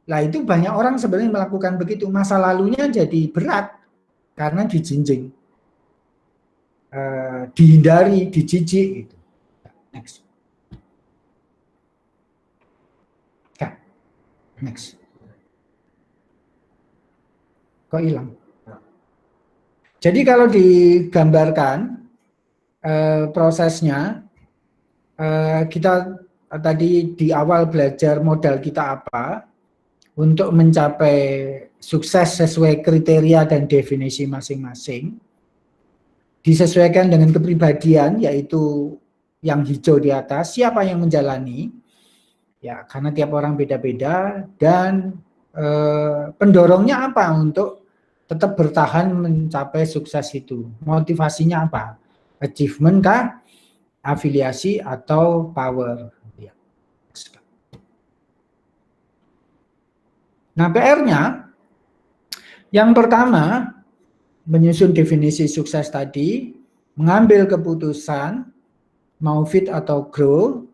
Nah, itu banyak orang sebenarnya melakukan begitu. Masa lalunya jadi berat karena dijinjing, dihindari, dijijik. Gitu. Next. Next. Kok hilang? Jadi kalau digambarkan prosesnya, kita tadi di awal belajar modal kita apa untuk mencapai sukses sesuai kriteria dan definisi masing-masing, disesuaikan dengan kepribadian, yaitu yang hijau di atas, siapa yang menjalani, ya karena tiap orang beda-beda, dan pendorongnya apa untuk tetap bertahan mencapai sukses itu, motivasinya apa, achievement kah, afiliasi atau power. Nah, PR-nya yang pertama menyusun definisi sukses tadi, mengambil keputusan mau fit atau grow.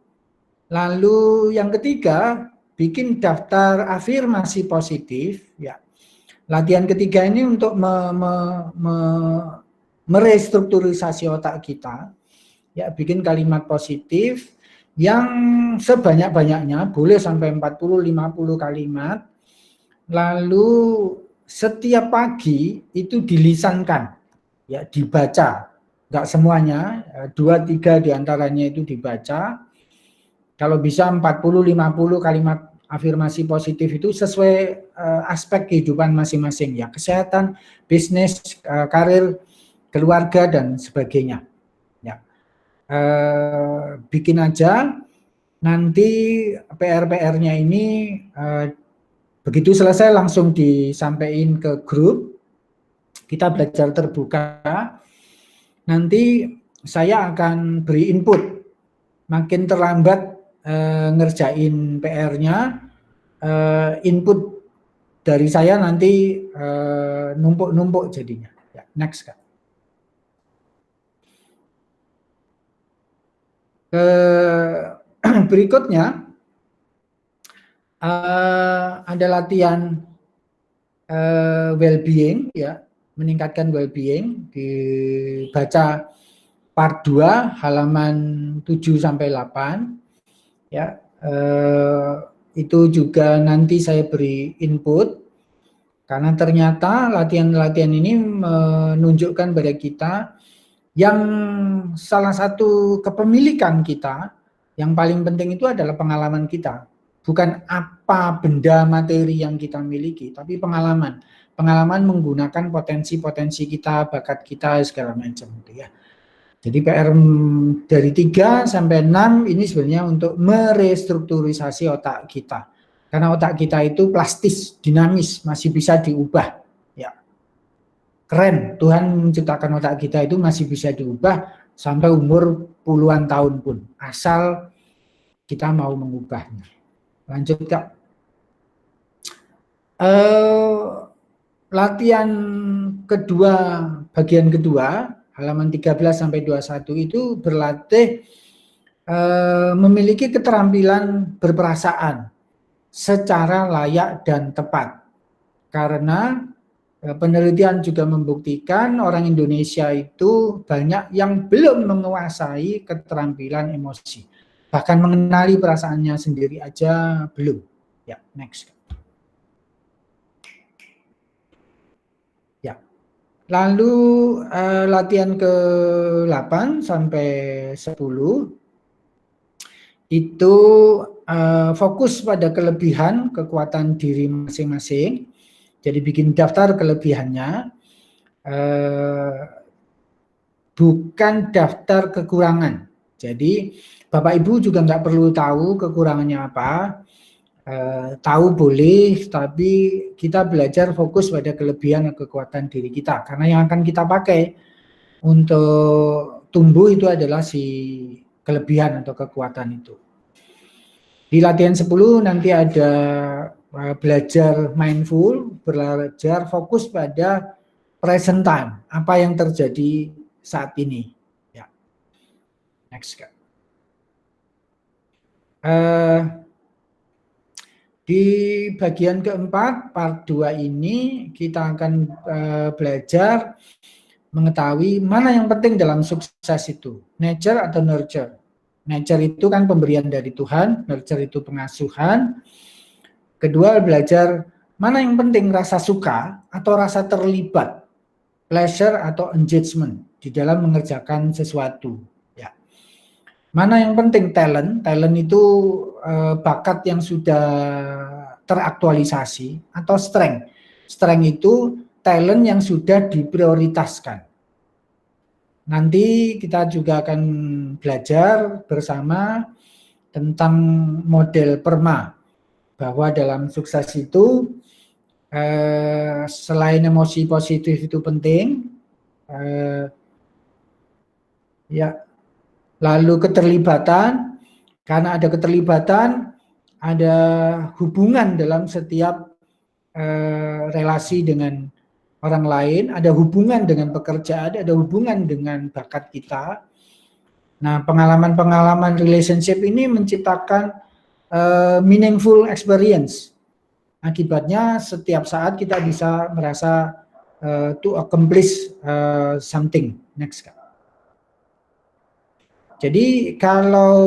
Lalu yang ketiga, bikin daftar afirmasi positif, ya. Latihan ketiga ini untuk merestrukturisasi otak kita, ya, bikin kalimat positif yang sebanyak-banyaknya, boleh sampai 40-50 kalimat. Lalu setiap pagi itu dilisankan, ya, dibaca, nggak semuanya, 2-3 diantaranya itu dibaca. Kalau bisa 40-50 kalimat afirmasi positif itu sesuai aspek kehidupan masing-masing, ya, kesehatan, bisnis, karir, keluarga, dan sebagainya. Ya, bikin aja. Nanti PR-PR-nya ini begitu selesai langsung disampaikan ke grup. Kita belajar terbuka. Nanti saya akan beri input. Makin terlambat ngerjain PR-nya, input dari saya nanti numpuk-numpuk jadinya. Ya, next Kak. Berikutnya ada latihan well-being, ya, meningkatkan well-being, dibaca part 2 halaman 7 sampai 8, ya. Itu juga nanti saya beri input, karena ternyata latihan-latihan ini menunjukkan pada kita yang salah satu kepemilikan kita yang paling penting itu adalah pengalaman kita. Bukan apa benda materi yang kita miliki, tapi pengalaman. Pengalaman menggunakan potensi-potensi kita, bakat kita, segala macam gitu ya. Jadi PR dari 3 sampai 6 ini sebenarnya untuk merestrukturisasi otak kita. Karena otak kita itu plastis, dinamis, masih bisa diubah. Ya. Keren, Tuhan menciptakan otak kita itu masih bisa diubah sampai umur puluhan tahun pun, asal kita mau mengubahnya. Lanjut Kak. Latihan kedua, bagian kedua, halaman 13 sampai 21 itu berlatih memiliki keterampilan berperasaan secara layak dan tepat. Karena penelitian juga membuktikan orang Indonesia itu banyak yang belum menguasai keterampilan emosi. Bahkan mengenali perasaannya sendiri aja belum. Ya, next. Ya. Lalu latihan ke-8 sampai 10 itu fokus pada kelebihan, kekuatan diri masing-masing. Jadi bikin daftar kelebihannya, bukan daftar kekurangan. Jadi Bapak Ibu juga nggak perlu tahu kekurangannya apa, tahu boleh, tapi kita belajar fokus pada kelebihan dan kekuatan diri kita. Karena yang akan kita pakai untuk tumbuh itu adalah si kelebihan atau kekuatan itu. Di latihan 10 nanti ada belajar mindful, belajar fokus pada present time, apa yang terjadi saat ini. Ya. Next Kak. Di bagian keempat, part 2 ini kita akan belajar mengetahui mana yang penting dalam sukses itu, nature atau nurture. Nature itu kan pemberian dari Tuhan, nurture itu pengasuhan. Kedua, belajar mana yang penting, rasa suka atau rasa terlibat, pleasure atau engagement di dalam mengerjakan sesuatu. Ya. Mana yang penting, talent itu bakat yang sudah teraktualisasi, atau strength. Strength itu talent yang sudah diprioritaskan. Nanti kita juga akan belajar bersama tentang model PERMA, bahwa dalam sukses itu selain emosi positif itu penting, ya, lalu keterlibatan. Karena ada keterlibatan, ada hubungan dalam setiap relasi dengan orang lain, ada hubungan dengan pekerjaan, ada hubungan dengan bakat kita. Nah, pengalaman-pengalaman relationship ini menciptakan meaningful experience. Akibatnya setiap saat kita bisa merasa to accomplish something. Next. Jadi kalau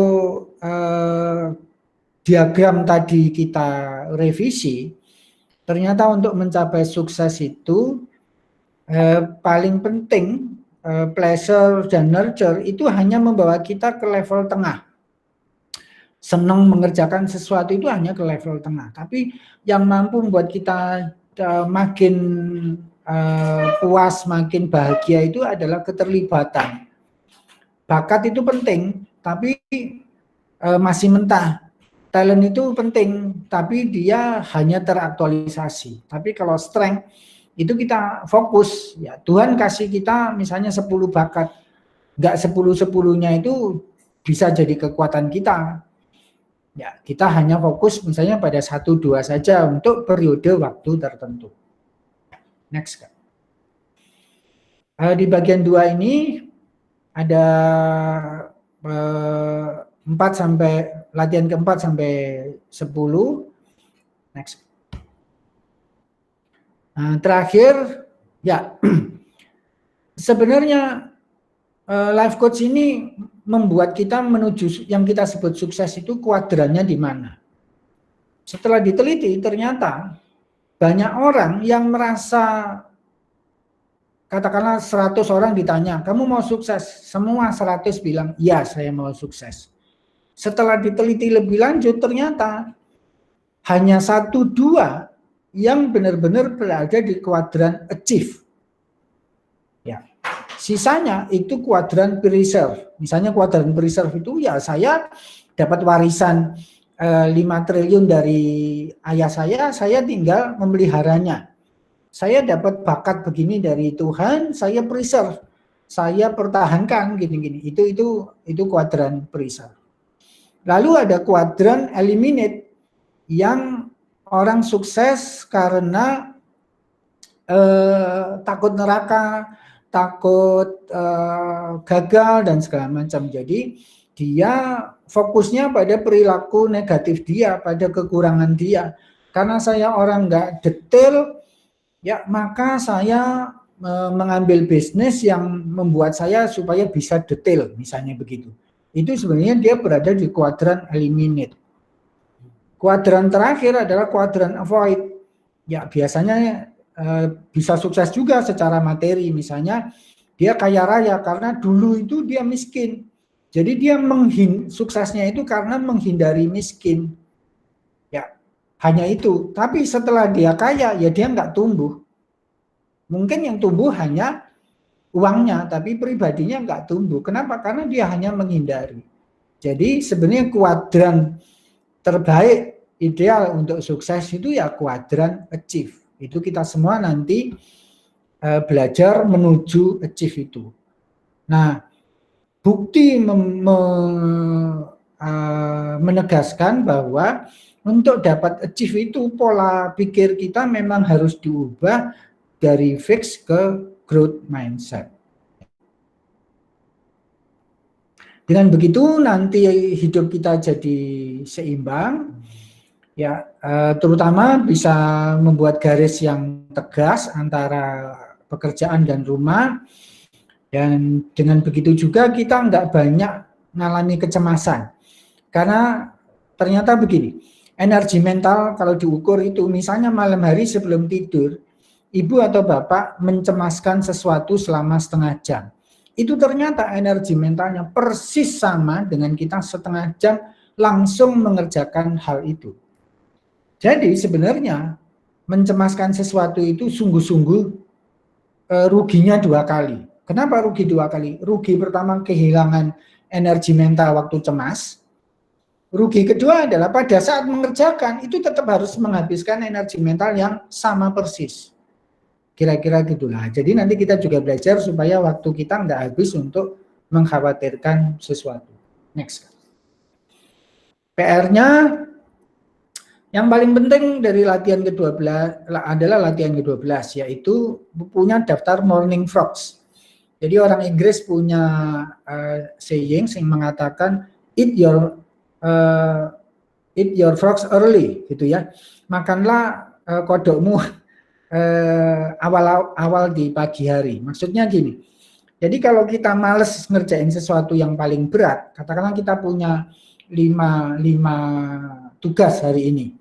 diagram tadi kita revisi, ternyata untuk mencapai sukses itu paling penting pleasure dan nurture itu hanya membawa kita ke level tengah. Senang mengerjakan sesuatu itu hanya ke level tengah. Tapi yang mampu membuat kita makin puas, makin bahagia itu adalah keterlibatan. Bakat itu penting, tapi masih mentah. Talent itu penting, tapi dia hanya teraktualisasi. Tapi kalau strength, itu kita fokus. Ya, Tuhan kasih kita misalnya 10 bakat. Enggak 10-10-nya itu bisa jadi kekuatan kita. Ya, kita hanya fokus misalnya pada 1-2 saja untuk periode waktu tertentu. Next, Kak. Di bagian 2 ini ada 4 sampai latihan ke-4 sampai 10. Next. Terakhir, ya sebenarnya life coach ini membuat kita menuju yang kita sebut sukses itu kuadrannya di mana. Setelah diteliti ternyata banyak orang yang merasa, katakanlah 100 orang ditanya, kamu mau sukses? Semua 100 bilang, ya saya mau sukses. Setelah diteliti lebih lanjut ternyata hanya 1-2 yang benar-benar berada di kuadran achieve. Ya. Sisanya itu kuadran preserve. Misalnya kuadran preserve itu ya saya dapat warisan 5 triliun dari ayah saya tinggal memeliharanya. Saya dapat bakat begini dari Tuhan, saya preserve, saya pertahankan gini-gini. Itu kuadran preserve. Lalu ada kuadran eliminate yang orang sukses karena takut neraka, takut gagal dan segala macam. Jadi dia fokusnya pada perilaku negatif dia, pada kekurangan dia. Karena saya orang nggak detail, ya maka saya mengambil bisnis yang membuat saya supaya bisa detail, misalnya begitu. Itu sebenarnya dia berada di kuadran eliminate. Kuadran terakhir adalah kuadran avoid. Ya biasanya bisa sukses juga secara materi, misalnya dia kaya raya karena dulu itu dia miskin. Jadi dia suksesnya itu karena menghindari miskin. Ya, hanya itu. Tapi setelah dia kaya, ya dia nggak tumbuh. Mungkin yang tumbuh hanya uangnya, tapi pribadinya nggak tumbuh. Kenapa? Karena dia hanya menghindari. Jadi sebenarnya kuadran terbaik ideal untuk sukses itu ya kuadran achieve. Itu kita semua nanti belajar menuju achieve itu. Nah, bukti menegaskan bahwa untuk dapat achieve itu pola pikir kita memang harus diubah dari fix ke growth mindset. Dengan begitu nanti hidup kita jadi seimbang, ya terutama bisa membuat garis yang tegas antara pekerjaan dan rumah. Dan dengan begitu juga kita nggak banyak mengalami kecemasan. Karena ternyata begini, energi mental kalau diukur itu misalnya malam hari sebelum tidur, ibu atau bapak mencemaskan sesuatu selama setengah jam. Itu ternyata energi mentalnya persis sama dengan kita setengah jam langsung mengerjakan hal itu. Jadi sebenarnya mencemaskan sesuatu itu sungguh-sungguh ruginya 2 kali. Kenapa rugi 2 kali? Rugi pertama kehilangan energi mental waktu cemas. Rugi kedua adalah pada saat mengerjakan itu tetap harus menghabiskan energi mental yang sama persis. Kira-kira gitulah. Jadi nanti kita juga belajar supaya waktu kita nggak habis untuk mengkhawatirkan sesuatu. Next. PR-nya yang paling penting dari latihan ke-12 adalah latihan ke-12, yaitu punya daftar morning frogs. Jadi orang Inggris punya saying yang mengatakan eat your frogs early, gitu ya. Makanlah kodokmu awal di pagi hari. Maksudnya gini. Jadi kalau kita males ngerjain sesuatu yang paling berat, katakanlah kita punya 5 tugas hari ini.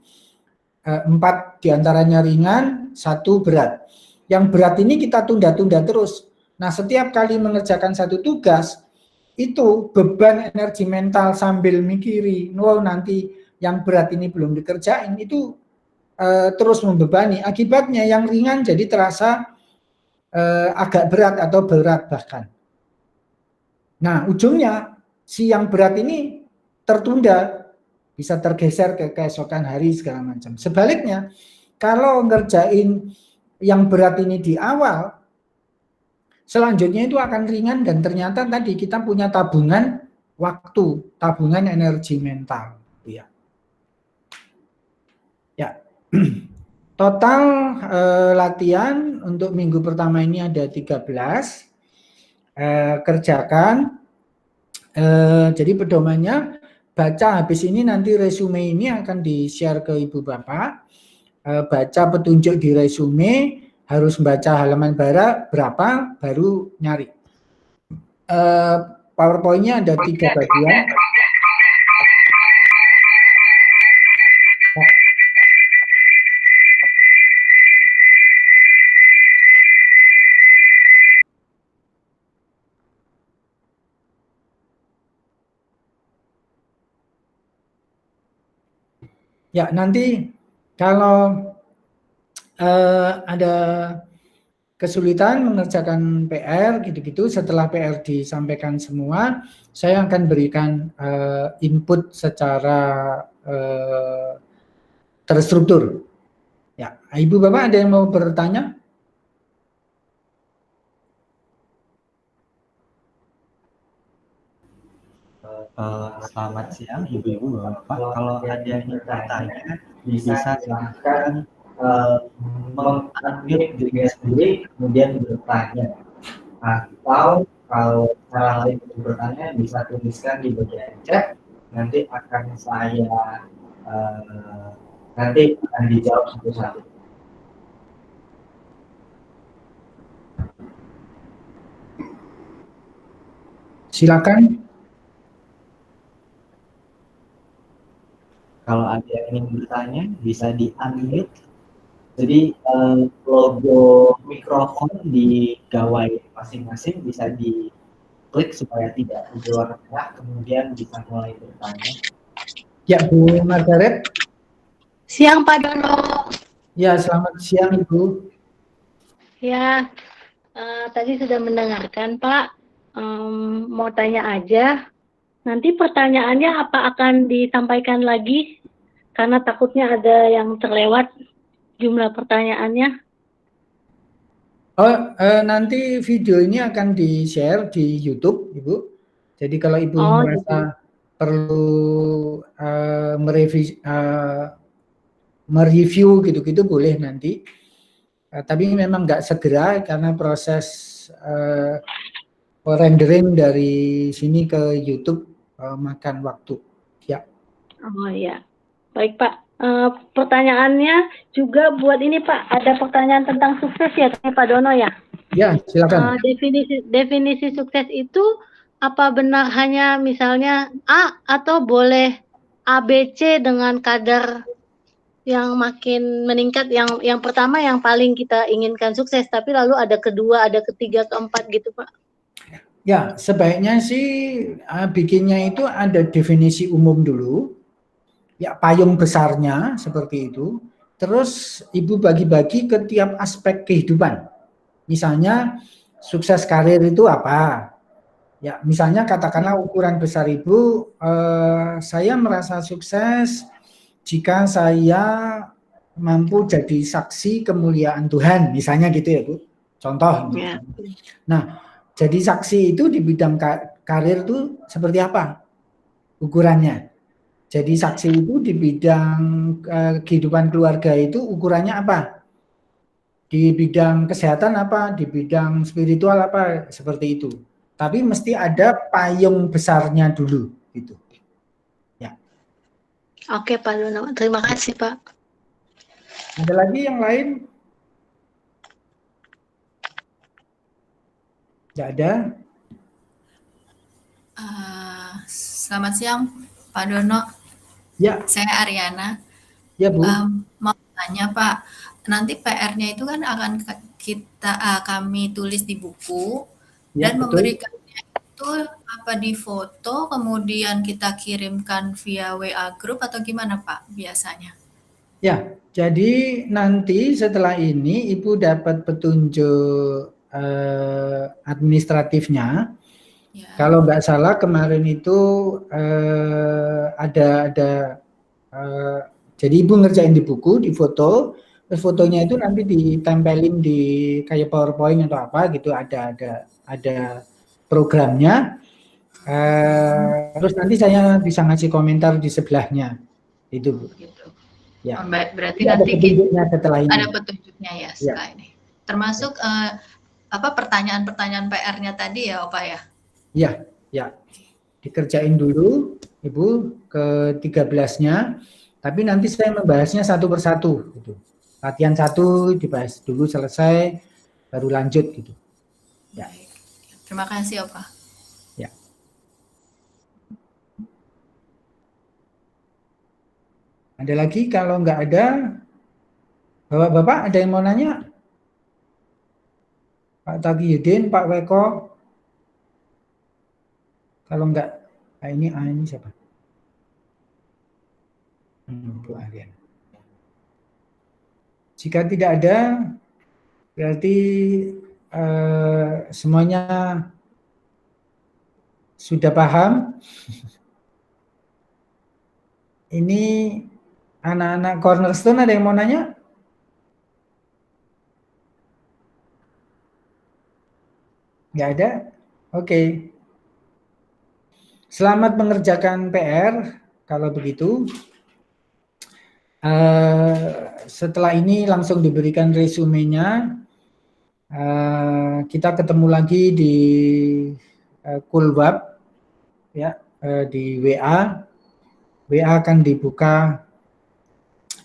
4 diantaranya ringan, 1 berat. Yang berat ini kita tunda-tunda terus. Nah, setiap kali mengerjakan 1 tugas, itu beban energi mental sambil mikiri, nanti yang berat ini belum dikerjain, itu terus membebani. Akibatnya yang ringan jadi terasa agak berat atau berat bahkan. Nah, ujungnya si yang berat ini tertunda, bisa tergeser ke keesokan hari segala macam. Sebaliknya, kalau ngerjain yang berat ini di awal, selanjutnya itu akan ringan dan ternyata tadi kita punya tabungan waktu, tabungan energi mental. Ya. Ya, total latihan untuk minggu pertama ini ada 13. Kerjakan. Jadi pedomannya, baca habis ini nanti resume ini akan di-share ke Ibu Bapak. Baca petunjuk di resume, harus baca halaman berapa, baru nyari. PowerPoint-nya ada 3 bagian. Ya, nanti kalau ada kesulitan mengerjakan PR gitu-gitu, setelah PR disampaikan semua, saya akan berikan input secara terstruktur. Ya, Ibu Bapak ada yang mau bertanya? Selamat siang Ibu-Ibu Bapak. Kalau ada yang bertanya bisa silahkan mengunmute dirinya sendiri kemudian bertanya. Atau kalau cara lain untuk bertanya bisa tuliskan di bagian chat. Nanti akan saya dijawab satu-satu. Silakan. Kalau ada yang ingin bertanya bisa di-unmute. Jadi logo mikrofon di gawai masing-masing bisa diklik supaya tidak keluar tengah, kemudian bisa mulai bertanya. Ya, Bu Margaret. Siang Pak Dono. Ya, selamat siang Ibu. Ya, tadi sudah mendengarkan Pak. Mau tanya aja. Nanti pertanyaannya apa akan disampaikan lagi? Karena takutnya ada yang terlewat jumlah pertanyaannya. Oh, nanti video ini akan di-share di YouTube, Ibu. Jadi kalau Ibu merasa perlu mereview gitu-gitu boleh nanti. Tapi memang nggak segera karena proses rendering dari sini ke YouTube makan waktu. Ya. Oh iya, baik Pak. Pertanyaannya juga buat ini Pak, ada pertanyaan tentang sukses ya Pak Dono ya? Ya, silakan. Definisi sukses itu apa benar hanya misalnya A atau boleh ABC dengan kadar yang makin meningkat, yang pertama yang paling kita inginkan sukses, tapi lalu ada kedua, ada ketiga, keempat gitu Pak? Ya, sebaiknya sih bikinnya itu ada definisi umum dulu. Ya, payung besarnya seperti itu. Terus Ibu bagi-bagi ke tiap aspek kehidupan. Misalnya sukses karir itu apa? Ya, misalnya katakanlah ukuran besar Ibu, saya merasa sukses jika saya mampu jadi saksi kemuliaan Tuhan, misalnya gitu ya Bu. Contoh. Ya. Nah, jadi saksi itu di bidang karir itu seperti apa ukurannya? Jadi saksi itu di bidang kehidupan keluarga itu ukurannya apa? Di bidang kesehatan apa? Di bidang spiritual apa? Seperti itu. Tapi mesti ada payung besarnya dulu gitu. Ya. Oke Pak Dono, terima kasih Pak. Ada lagi yang lain? Tidak ada. Selamat siang Pak Dono. Ya. Saya Ariana. Ya Bu. Mau tanya Pak, nanti PR-nya itu kan akan kami tulis di buku ya, dan betul. Memberikannya itu apa di foto kemudian kita kirimkan via WA group atau gimana Pak biasanya? Ya, jadi nanti setelah ini Ibu dapat petunjuk administratifnya. Ya. Kalau nggak salah kemarin itu ada jadi Ibu ngerjain di buku, di foto, terus fotonya itu nanti ditempelin di kayak PowerPoint atau apa gitu, ada programnya. Terus nanti saya bisa ngasih komentar di sebelahnya, itu Bu. Ya. Berarti Ada nanti petunjuknya setelah ini. ada petunjuknya ya setelah ini. Termasuk pertanyaan-pertanyaan PR-nya tadi ya, Opa ya? Ya, ya. Dikerjain dulu, Ibu, ke 13-nya. Tapi nanti saya membahasnya satu persatu. Gitu. Latihan 1 dibahas dulu selesai, baru lanjut gitu. Ya. Terima kasih, Opa. Ya. Ada lagi? Kalau nggak ada, Bapak-bapak ada yang mau nanya? Pak Tagiyudin, Pak Weko? Kalau nggak, ini siapa? Bu Aryan. Jika tidak ada, berarti semuanya sudah paham. Ini anak-anak Cornerstone ada yang mau nanya? Nggak ada? Oke. Selamat mengerjakan PR, kalau begitu. Setelah ini langsung diberikan resumenya. Kita ketemu lagi di Kulwab, ya, di WA. WA akan dibuka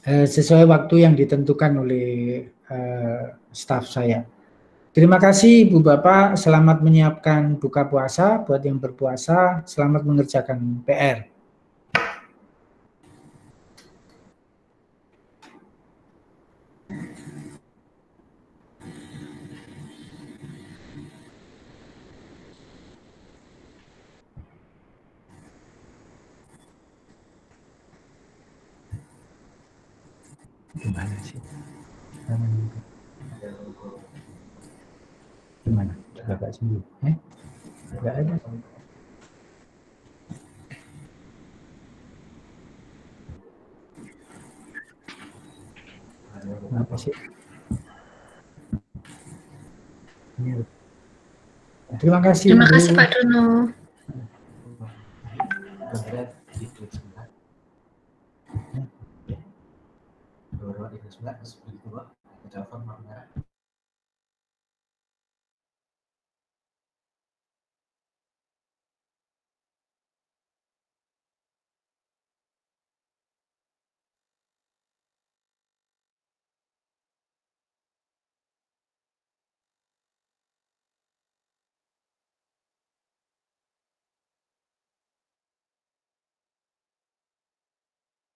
sesuai waktu yang ditentukan oleh staf saya. Terima kasih Ibu Bapak, selamat menyiapkan buka puasa. Buat yang berpuasa, selamat mengerjakan PR. Gimana sih? Gimana? Bapak sendiri? Enggak ada. Kenapa sih? Terima kasih. Terima kasih Pak Dono. Telepon